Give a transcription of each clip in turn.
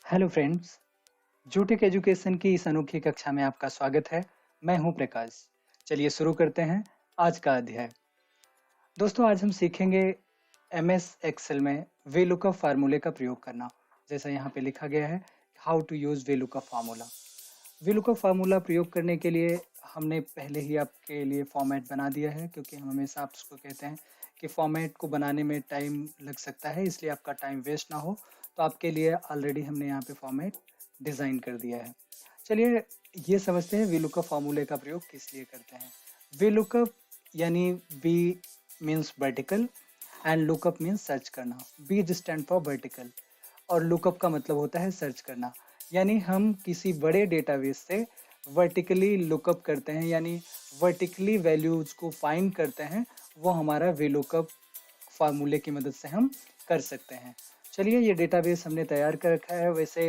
Hello friends, जूटेक education की इस अनोखी कक्षा में आपका स्वागत है। मैं हूं प्रकाश। चलिए शुरू करते हैं आज का अध्याय। दोस्तों, आज हम सीखेंगे एमएस एक्सेल में वीलुकअप फार्मूले का प्रयोग करना। जैसा यहाँ पे लिखा गया है, how to use VLOOKUP formula. VLOOKUP formula प्रयोग करने के लिए हमने पहले ही आपके लिए फॉर्मेट बना दिया है, क्योंकि हम हमेशा आपको कहते हैं कि फॉर्मेट को बनाने में टाइम लग सकता है, इसलिए आपका टाइम वेस्ट ना हो। तो आपके लिए ऑलरेडी हमने यहाँ पे फॉर्मेट डिजाइन कर दिया है। चलिए ये समझते हैं वीलुकअप फार्मूले का प्रयोग किस लिए करते हैं। वीलुकअप यानी V means vertical and lookup means search करना। बी स्टैंड फॉर वर्टिकल और लुकअप का मतलब होता है सर्च करना। यानी हम किसी बड़े डेटाबेस से वर्टिकली लुकअप करते हैं, यानी वर्टिकली वैल्यूज को फाइंड करते हैं। वो हमारा वीलुकअप फार्मूले की मदद से हम कर सकते हैं। चलिए, ये डेटाबेस हमने तैयार कर रखा है। वैसे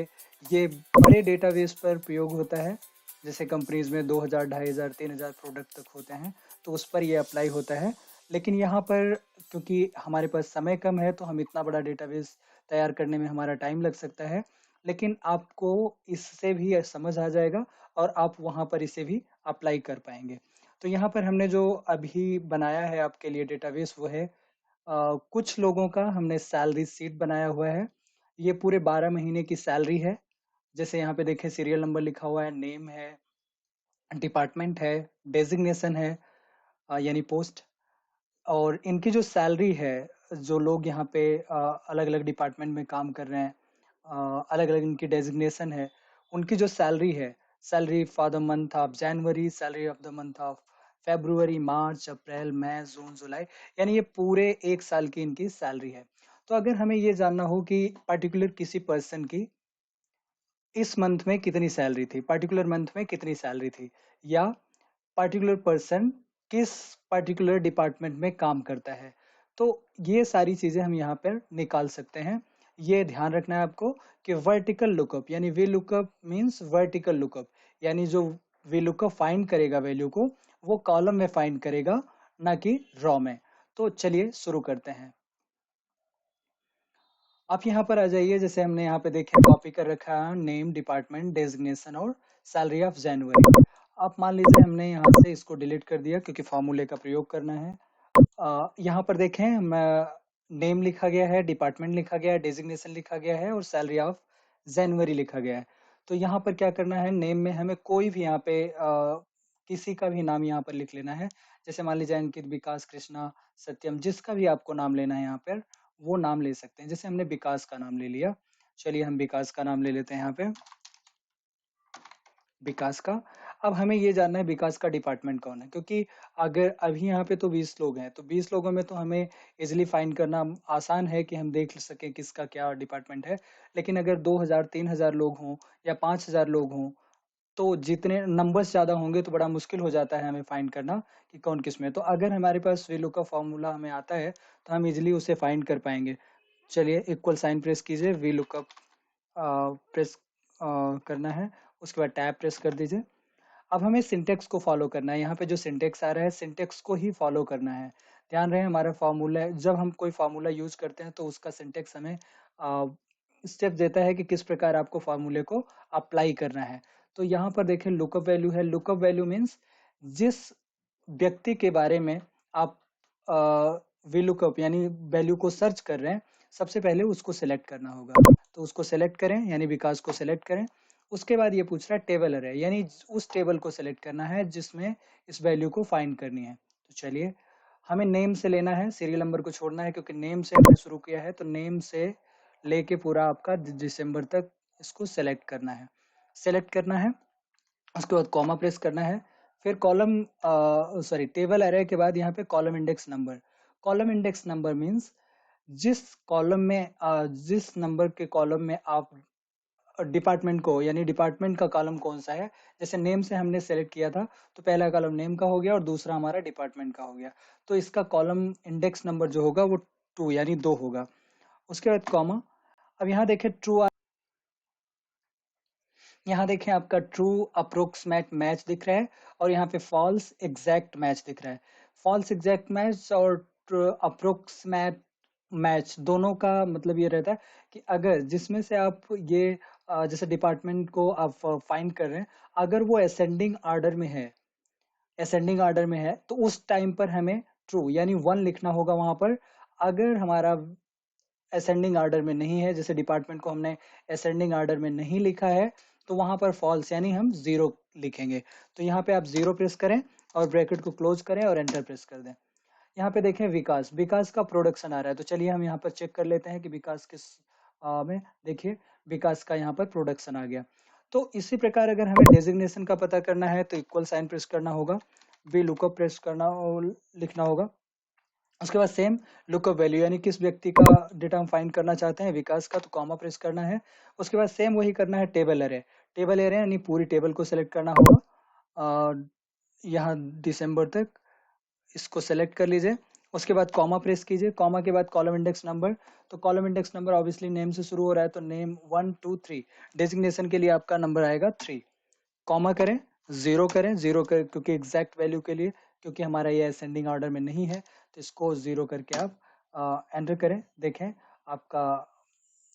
ये बड़े डेटाबेस पर प्रयोग होता है, जैसे कंपनीज में 2000, 2500, 3000 प्रोडक्ट तक होते हैं, तो उस पर ये अप्लाई होता है। लेकिन यहाँ पर क्योंकि हमारे पास समय कम है, तो हम इतना बड़ा डेटाबेस तैयार करने में हमारा टाइम लग सकता है। लेकिन आपको इससे भी समझ आ जाएगा और आप वहाँ पर इसे भी अप्लाई कर पाएंगे। तो यहाँ पर हमने जो अभी बनाया है आपके लिए डेटाबेस, वो है कुछ लोगों का हमने सैलरी सीट बनाया हुआ है। ये पूरे 12 महीने की सैलरी है। जैसे यहाँ पे देखें, सीरियल नंबर लिखा हुआ है, नेम है, डिपार्टमेंट है, डेजिग्नेशन है, यानी पोस्ट। और इनकी जो सैलरी है, जो लोग यहाँ पे अलग अलग डिपार्टमेंट में काम कर रहे हैं, अलग अलग इनकी डेजिग्नेशन है, उनकी जो सैलरी है, salary for the month of January, salary of the month of February, March, April, May, June, July, यानी ये पूरे एक साल की इनकी सैलरी है। तो अगर हमें ये जानना हो कि पर्टिकुलर किसी पर्सन की इस मंथ में कितनी सैलरी थी, पर्टिकुलर मंथ में कितनी सैलरी थी, या पर्टिकुलर पर्सन किस पर्टिकुलर डिपार्टमेंट में काम करता है, तो ये सारी चीजें हम यहाँ पर निकाल सकते हैं। ये ध्यान रखना है आपको कि वर्टिकल लुकअप यानी V lookup means vertical lookup, यानी जो वी लुकअप फाइंड करेगा वैल्यू को, वो कॉलम में फाइंड करेगा, ना कि रॉ में। तो चलिए शुरू करते हैं। आप यहाँ पर आ जाइए। जैसे हमने यहाँ पे देखे, कॉपी कर रखा है नेम, डिपार्टमेंट, डेजिग्नेशन और सैलरी ऑफ जनवरी। आप मान लीजिए हमने यहाँ से इसको डिलीट कर दिया, क्योंकि फॉर्मूले का प्रयोग करना है। यहाँ पर देखें, नेम लिखा गया है, डिपार्टमेंट लिखा गया है, डेजिग्नेशन लिखा गया है और सैलरी ऑफ जनवरी लिखा गया है। तो यहाँ पर क्या करना है, नेम में हमें कोई भी यहाँ पे किसी का भी नाम यहाँ पर लिख लेना है। जैसे मान लीजिए अंकित, विकास, कृष्णा, सत्यम, जिसका भी आपको नाम लेना है यहाँ पर वो नाम ले सकते हैं। जैसे हमने विकास का नाम ले लिया, चलिए हम विकास का नाम ले लेते हैं यहाँ पे, विकास का। अब हमें ये जानना है विकास का डिपार्टमेंट कौन है, क्योंकि अगर अभी यहाँ पे तो 20 लोग हैं, तो 20 लोगों में तो हमें इजिली फाइंड करना आसान है कि हम देख सके किसका क्या डिपार्टमेंट है। लेकिन अगर 2000, 3000 लोग हों या 5000 लोग हों, तो जितने नंबर्स ज्यादा होंगे तो बड़ा मुश्किल हो जाता है हमें फाइंड करना कि कौन किस में। तो अगर हमारे पास वेलू का फॉर्मूला हमें आता है, तो हम इजिली उसे फाइंड कर पाएंगे। चलिए इक्वल साइन प्रेस कीजिए, वी लुकअप प्रेस करना है, उसके बाद टैब प्रेस कर दीजिए। अब हमें सिंटेक्स को फॉलो करना है। यहाँ पे जो सिंटेक्स आ रहा है, सिंटेक्स को ही फॉलो करना है। ध्यान रहे, हमारा फार्मूला, जब हम कोई फार्मूला यूज करते हैं तो उसका सिंटेक्स हमें स्टेप देता है कि किस प्रकार आपको फार्मूले को अप्लाई करना है। तो यहाँ पर देखें, लुकअप वैल्यू है। लुकअप वैल्यू मीन्स जिस व्यक्ति के बारे में आप वी लुकअप यानी वैल्यू को सर्च कर रहे हैं, सबसे पहले उसको सिलेक्ट करना होगा। तो उसको सिलेक्ट करें, यानी विकास को सिलेक्ट करें। उसके बाद ये पूछ रहा है टेबल अरे, यानी उस टेबल को सिलेक्ट करना है जिसमें इस वैल्यू को फाइंड करनी है। तो चलिए, हमें नेम से लेना है, सीरियल नंबर को छोड़ना है, क्योंकि नेम से हमने शुरू किया है। तो नेम से लेके पूरा आपका दिसंबर तक इसको सेलेक्ट करना है। सेलेक्ट करना है, उसके बाद कॉमा प्रेस करना है। फिर कॉलम सॉरी टेबल अरे के बाद यहाँ पे column index number. Column index number means जिस कॉलम में जिस नंबर के कॉलम में आप डिपार्टमेंट को, यानी डिपार्टमेंट का कॉलम कौन सा है। जैसे नेम से हमने सेलेक्ट किया था, तो पहला कॉलम नेम का हो गया और दूसरा हमारा डिपार्टमेंट का हो गया। तो इसका कॉलम इंडेक्स नंबर जो होगा वो 2 यानी 2 होगा। उसके बाद कॉमा। अब यहाँ देखें ट्रू, यहाँ देखें आपका ट्रू अप्रोक्सीमेट मैच दिख रहा है और यहाँ पे फॉल्स एग्जैक्ट मैच दिख रहा है। फॉल्स एग्जैक्ट मैच और अप्रोक्सीमेट मैच दोनों का मतलब ये रहता है कि अगर जिसमें से आप ये जैसे डिपार्टमेंट को आप फाइंड कर रहे हैं, अगर वो असेंडिंग ऑर्डर में है तो उस टाइम पर हमें ट्रू यानी 1 लिखना होगा वहां पर। अगर हमारा असेंडिंग ऑर्डर में नहीं है, जैसे डिपार्टमेंट को हमने असेंडिंग ऑर्डर में नहीं लिखा है, तो वहां पर फॉल्स यानी हम 0 लिखेंगे। तो यहाँ पे आप 0 प्रेस करें और ब्रैकेट को क्लोज करें और एंटर प्रेस कर दें। यहाँ पे देखें विकास विकास का प्रोडक्शन आ रहा है, तो चलिए हम यहाँ पर चेक कर लेते हैं कि विकास किस में। देखिए विकास का यहाँ पर प्रोडक्शन आ गया। तो इसी प्रकार अगर हमें डेजिग्नेशन का पता करना है तो इक्वल साइन प्रेस करना होगा, वी लुकअप प्रेस करना लिखना होगा। उसके बाद सेम लुकअप वैल्यू यानी किस व्यक्ति का डेटा हम फाइंड करना चाहते हैं, विकास का, तो कॉमा प्रेस करना है। उसके बाद सेम वही करना है टेबल एरे। टेबल एरे यानी पूरी टेबल को सिलेक्ट करना होगा, यहाँ दिसंबर तक इसको सेलेक्ट कर लीजिए। उसके बाद कॉमा प्रेस कीजिए, कॉमा के बाद कॉलम इंडेक्स नंबर। तो column index number obviously name से शुरू हो रहा है, तो नेम 1 2 3, डेजिग्नेशन के लिए आपका नंबर आएगा 3। कॉमा करें, जीरो करें, जीरो कर क्योंकि एग्जैक्ट वैल्यू के लिए, क्योंकि हमारा ये असेंडिंग ऑर्डर में नहीं है, तो इसको जीरो करके आप एंटर करें। देखें आपका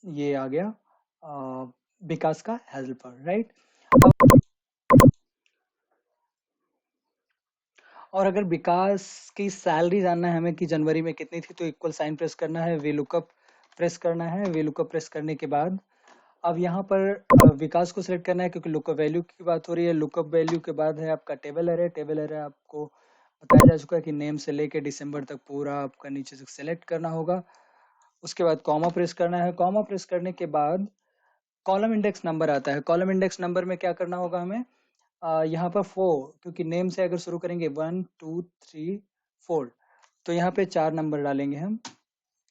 ये आ गया विकास का हेल्पर, राइट। और अगर विकास की सैलरी जानना है हमें कि जनवरी में कितनी थी, तो इक्वल साइन प्रेस करना है, वी लुकअप प्रेस करना है। वी लुकअप प्रेस करने के बाद अब यहाँ पर विकास को सिलेक्ट करना है, क्योंकि लुकअप वैल्यू की बात हो रही है। लुकअप वैल्यू के बाद है आपका टेबल एरे। टेबल एरे आपको बताया जा चुका है कि नेम से लेके दिसंबर तक पूरा आपका नीचे से सिलेक्ट करना होगा। उसके बाद कॉमा प्रेस करना है। कॉमा प्रेस करने के बाद कॉलम इंडेक्स नंबर आता है। कॉलम इंडेक्स नंबर में क्या करना होगा हमें, यहाँ पर 4, क्योंकि नेम से अगर शुरू करेंगे 1 2 3 4, तो यहाँ पे 4 नंबर डालेंगे हम।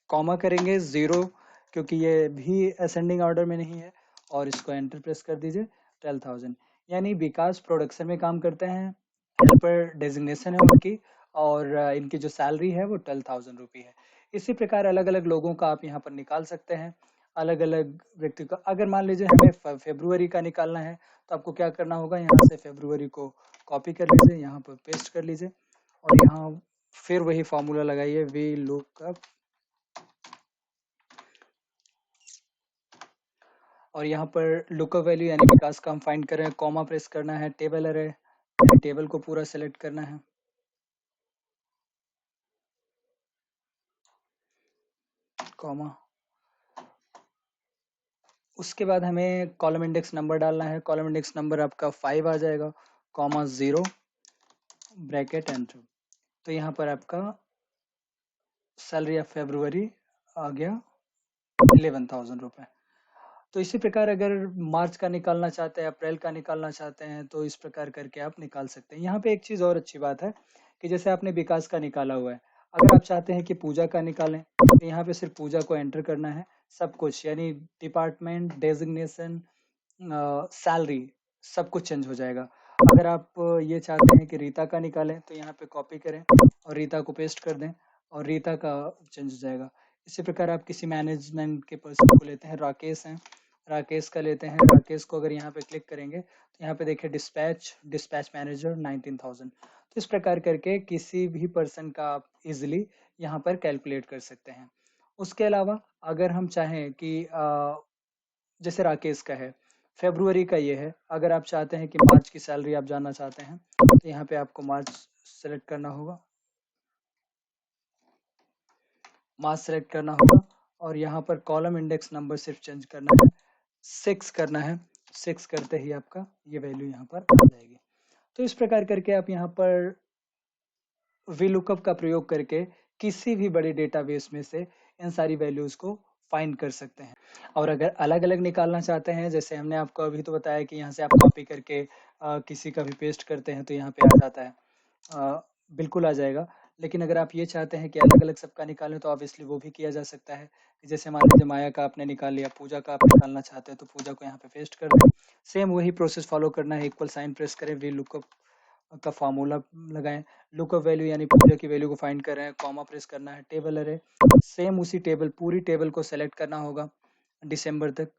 कॉमा करेंगे 0, क्योंकि ये भी असेंडिंग ऑर्डर में नहीं है, और इसको एंटर प्रेस कर दीजिए। 12,000 यानी विकास प्रोडक्शन में काम करते हैं, हेल्पर डेजिग्नेशन है उनकी, और इनकी जो सैलरी है वो 12,000 रुपये है। इसी प्रकार अलग अलग लोगों का आप यहाँ पर निकाल सकते हैं, अलग अलग व्यक्ति का। अगर मान लीजिए हमें फरवरी का निकालना है, तो आपको क्या करना होगा, यहाँ से फरवरी को कॉपी कर लीजिए, यहाँ पर पेस्ट कर लीजिए, और यहाँ फिर वही फॉर्मूला लगाइए, वी लुकअप, और यहाँ पर लुकअप वैल्यू यानी विकास का हम फाइंड कर रहे हैं। कॉमा प्रेस करना है, टेबल एरे यानी टेबल को पूरा सेलेक्ट करना है। कॉमा, उसके बाद हमें कॉलम इंडेक्स नंबर डालना है। कॉलम इंडेक्स नंबर आपका 5 आ जाएगा, कॉमा 0 ब्रैकेट एंटर। तो यहाँ पर आपका सैलरी ऑफ फरवरी आ गया 11,000 रुपये। तो इसी प्रकार अगर मार्च का निकालना चाहते हैं, अप्रैल का निकालना चाहते हैं, तो इस प्रकार करके आप निकाल सकते हैं। यहाँ पे एक चीज़ और अच्छी बात है कि जैसे आपने विकास का निकाला हुआ है, अगर आप चाहते हैं कि पूजा का निकालें, तो यहाँ पे सिर्फ पूजा को एंटर करना है। सब कुछ यानी डिपार्टमेंट, डेजिग्नेशन, सैलरी, सब कुछ चेंज हो जाएगा। अगर आप ये चाहते हैं कि रीता का निकालें, तो यहाँ पे कॉपी करें और रीता को पेस्ट कर दें, और रीता का चेंज हो जाएगा। इसी प्रकार आप किसी मैनेजमेंट के पर्सन को लेते हैं, राकेश हैं, राकेश का लेते हैं। राकेश को अगर यहाँ पे क्लिक करेंगे, तो यहाँ पे देखिए डिस्पैच, डिस्पैच मैनेजर 19,000। तो इस प्रकार करके किसी भी पर्सन का आप इजिली यहाँ पर कैलकुलेट कर सकते हैं। उसके अलावा अगर हम चाहें कि जैसे राकेश का है, फेब्रुवरी का ये है, अगर आप चाहते हैं कि मार्च की सैलरी आप जानना चाहते हैं, तो यहाँ पे आपको मार्च सेलेक्ट करना होगा, मार्च सेलेक्ट करना होगा, और यहाँ पर कॉलम इंडेक्स नंबर सिर्फ चेंज करना है, 6 करना है। 6 करते ही आपका ये वैल्यू यहाँ पर आ जाएगी। तो इस प्रकार करके आप यहाँ पर वीलुकअप का प्रयोग करके किसी भी बड़े डेटाबेस में से इन सारी वैल्यूज को फाइंड कर सकते हैं। और अगर अलग अलग निकालना चाहते हैं, जैसे हमने आपको अभी तो बताया कि यहाँ से आप कॉपी करके किसी का भी पेस्ट करते हैं तो यहाँ पे आ जाता है, बिल्कुल आ जाएगा। लेकिन अगर आप ये चाहते हैं कि अलग अलग सबका निकालें, तो ऑब्वियसली वो भी किया जा सकता है। जैसे मान लीजिए माया का आपने निकाल लिया, पूजा का आप निकालना चाहते हैं, तो पूजा को यहाँ पे पेस्ट कर दें। सेम वही प्रोसेस फॉलो करना है, इक्वल साइन प्रेस करें, वी लुकअप का फार्मूला लगाएं, लुकअप वैल्यू यानी पूजा की वैल्यू को फाइंड कर रहे हैं, कॉमा प्रेस करना है, टेबल अरे, सेम उसी टेबल, पूरी टेबल को सेलेक्ट करना होगा दिसंबर तक।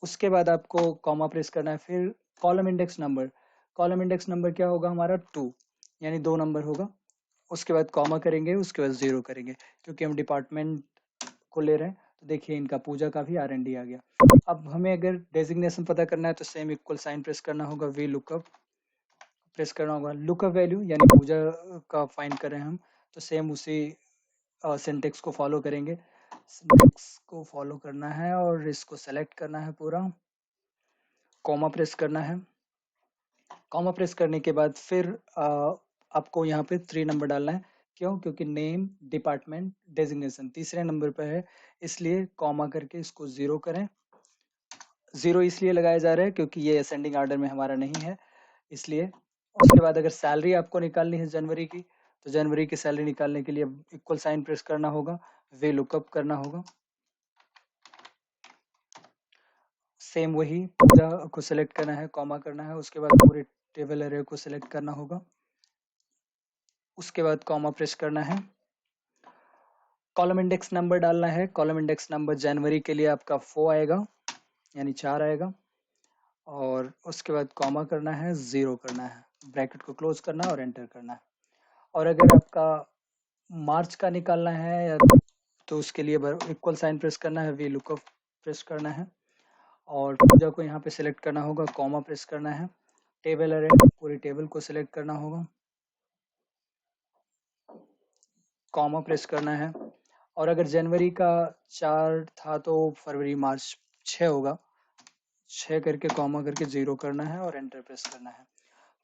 उसके बाद आपको कॉमा प्रेस करना है, फिर column index number. Column index number क्या होगा हमारा 2, यानी 2 नंबर होगा। उसके बाद कॉमा करेंगे, उसके बाद 0 करेंगे, क्योंकि हम डिपार्टमेंट को ले रहे हैं तो देखिए इनका पूजा का भी R&D आ गया। अब हमें अगर डेजिग्नेशन पता करना है तो सेम इक्वल साइन प्रेस करना होगा, वी लुकअप प्रेस करना होगा, लुकअप वैल्यू यानी पूजा का फाइंड कर रहे हैं हम, तो सेम उसी सिंटेक्स को फॉलो करेंगे। सिंटेक्स को फॉलो करना है और इसको सेलेक्ट करना है पूरा, कॉमा प्रेस करना है। कॉमा प्रेस करने के बाद फिर आपको यहाँ पे 3 नंबर डालना है। क्यों? क्योंकि नेम, डिपार्टमेंट, डेजिग्नेशन तीसरे नंबर पे है, इसलिए कॉमा करके इसको 0 करें। 0 इसलिए लगाया जा रहा है क्योंकि ये असेंडिंग ऑर्डर में हमारा नहीं है, इसलिए। उसके बाद अगर सैलरी आपको निकालनी है जनवरी की, तो जनवरी की सैलरी निकालने के लिए इक्वल साइन प्रेस करना होगा, वे लुकअप करना होगा, सेम वही पूजा को सिलेक्ट करना है, कॉमा करना है, उसके बाद पूरे टेबल एरे को सिलेक्ट करना होगा, उसके बाद कॉमा प्रेस करना है, कॉलम इंडेक्स नंबर डालना है। कॉलम इंडेक्स नंबर जनवरी के लिए आपका 4 आएगा यानी 4 आएगा, और उसके बाद कॉमा करना है, 0 करना है, ब्रैकेट को क्लोज करना है और एंटर करना है। और अगर आपका मार्च का निकालना है या तो उसके लिए इक्वल साइन प्रेस करना है, वी लुकअप प्रेस करना है, और पूजा को यहाँ पे सिलेक्ट करना होगा, कॉमा प्रेस करना है, टेबल अरे पूरी टेबल को सिलेक्ट करना होगा, कॉमा प्रेस करना है। और अगर जनवरी का 4 था तो फरवरी मार्च 6 होगा, 6 करके कॉमा करके 0 करना है और एंटर प्रेस करना है।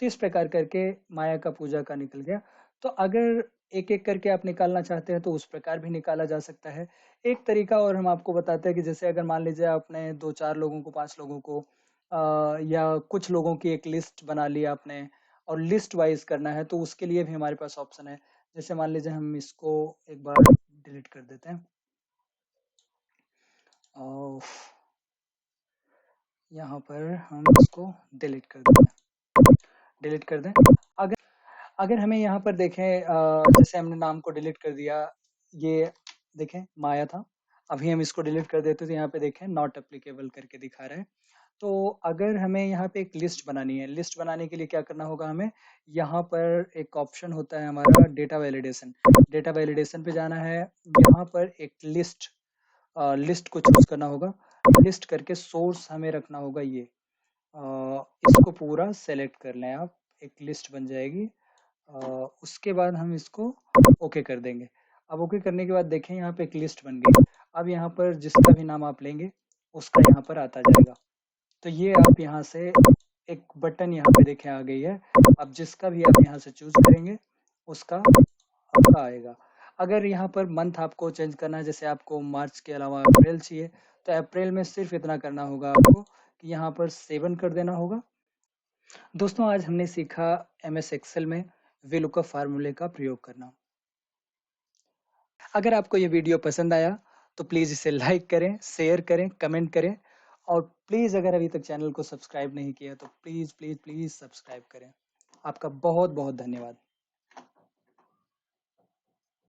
तो इस प्रकार करके माया का पूजा का निकल गया। तो अगर एक एक करके आप निकालना चाहते हैं तो उस प्रकार भी निकाला जा सकता है। एक तरीका और हम आपको बताते हैं कि जैसे अगर मान लीजिए आपने 2-4 लोगों को, 5 लोगों को या कुछ लोगों की एक लिस्ट बना ली आपने और लिस्ट वाइज करना है, तो उसके लिए भी हमारे पास ऑप्शन है। जैसे मान लीजिए हम इसको एक बार डिलीट कर देते हैं और यहाँ पर हम इसको डिलीट कर दें। अगर अगर हमें यहाँ पर देखें, जैसे हमने नाम को डिलीट कर दिया, ये देखें माया था, अभी हम इसको डिलीट कर देते तो यहाँ पे देखें नॉट एप्लीकेबल करके दिखा रहा है। तो अगर हमें यहाँ पे एक लिस्ट बनानी है, लिस्ट बनाने के लिए क्या करना होगा, हमें यहाँ पर एक ऑप्शन होता है हमारा डेटा वैलिडेशन। डेटा वैलिडेशन पे जाना है, यहाँ पर एक लिस्ट को चूज करना होगा, लिस्ट करके सोर्स हमें रखना होगा ये, इसको पूरा सेलेक्ट कर लें आप, एक लिस्ट बन जाएगी। उसके बाद हम इसको ओके कर देंगे। अब ओके करने के बाद देखें यहाँ पे एक लिस्ट बन गई। अब यहाँ पर जिसका भी नाम आप लेंगे उसका यहाँ पर आता जाएगा। तो ये आप यहाँ से एक बटन यहाँ पे देखें आ गई है, अब जिसका भी आप यहाँ से चूज करेंगे उसका आपका आएगा। अगर यहाँ पर मंथ आपको चेंज करना है, जैसे आपको मार्च के अलावा अप्रैल चाहिए, तो अप्रैल में सिर्फ इतना करना होगा आपको कि यहाँ पर 7 कर देना होगा। दोस्तों आज हमने सीखा MS एक्सेल में VLOOKUP फार्मूले का प्रयोग करना। अगर आपको ये वीडियो पसंद आया तो प्लीज़ इसे लाइक करें, शेयर करें, कमेंट करें, और प्लीज़ अगर अभी तक चैनल को सब्सक्राइब नहीं किया तो प्लीज़ प्लीज़ प्लीज़ सब्सक्राइब करें। आपका बहुत बहुत धन्यवाद।